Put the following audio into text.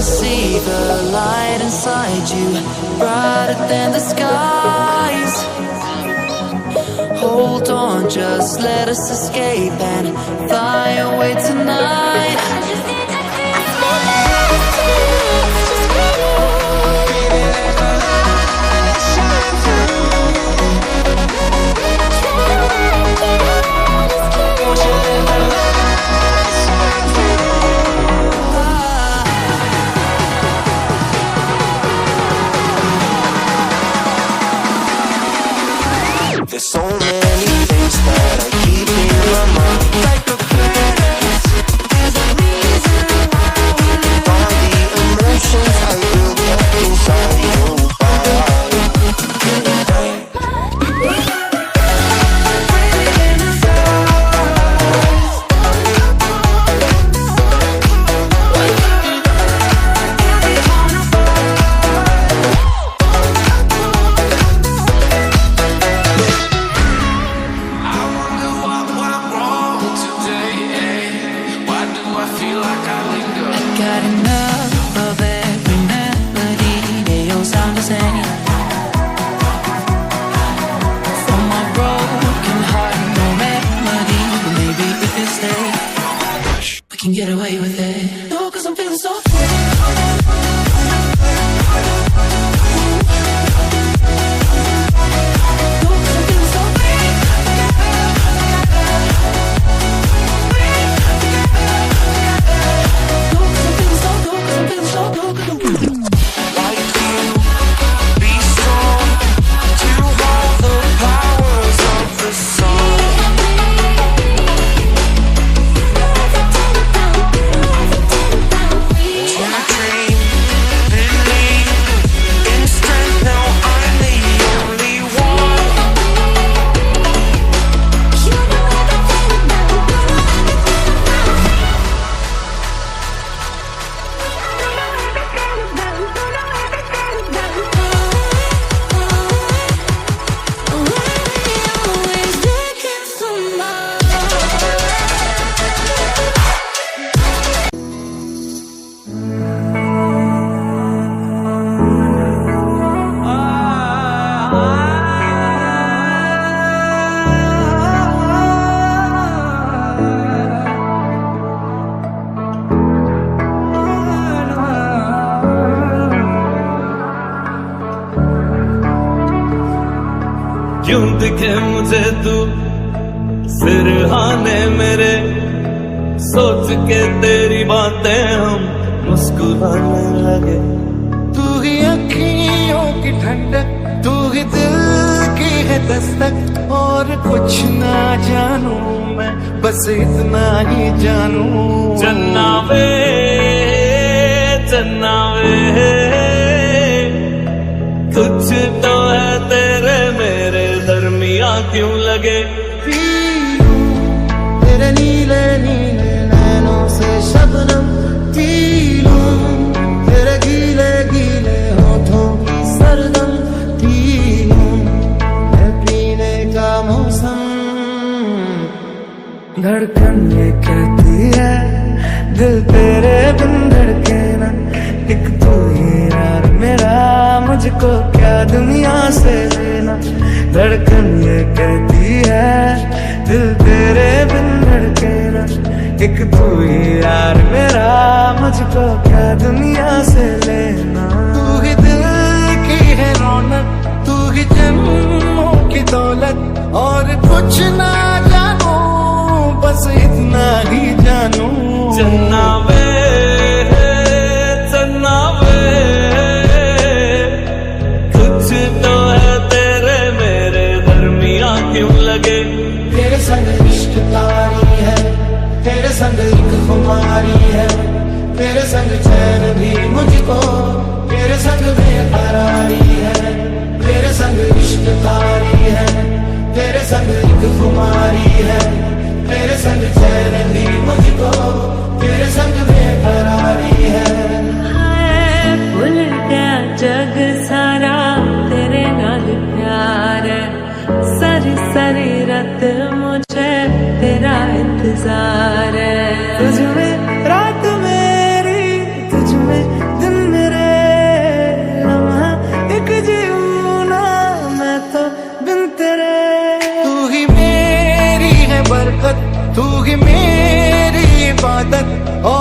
see the light inside you, brighter than the skies. Hold on, just let us escape and fly away tonight. There's so many things that I keep in my mind, like a planet. There's a reason why we live. All the emotions I built up inside you. Got enough of every melody, they all sound the same. From my broken heart, no remedy, but maybe if you stay, we can get away with it. No, 'cause I'm feeling so free. क्यों दिखे मुझे तू सिरहाने मेरे, सोच के तेरी बातें हम मुस्कुराने लगे। तू ही अखियों की ठंडक, तू ही दिल की है दस्तक, और कुछ ना जानू मैं, बस इतना ही जानू। चन्ना वे कुछ तो है तेरे मेरे दरमिया क्यों लगे। तेरे नीले नीले नैनों से शबनम पी लूं, तेरे गीले गीले होठों की सरदम पी लूं, है पीने का मौसम। धड़कन ये कहती है दिल तेरे बिन धड़के ना, एक तू ही यार मेरा, मुझको क्या दुनिया से लेना। धड़कन ये कहती है दिल तेरे बिन धड़के ना, एक तू ही यार मेरा, मुझको क्या दुनिया से लेना। तू ही दिल की है रौनक, तू ही जन्मों की दौलत, और कुछ ना जानू, बस इतना ही जानू। चन्ना वे कुछ तो है तेरे मेरे दरमिया क्यों लगे। तेरे संग इश्क तारी है, तेरे संग एक खुमारी है, तेरे संग चैन भी मुझको, तेरे संग बेकरारी है। तेरे संग इश्क तारी है, तेरे संग एक खुमारी है, तेरे संग चैन भी मुझको, तेरे संग बेकरारी है। भूल गया जग सारा, तेरे नाल प्यार है, सारी सारी रात मुझे तेरा इंतजार है। तुझ में रात मेरी, तुझ में तू ही मेरी इबादत और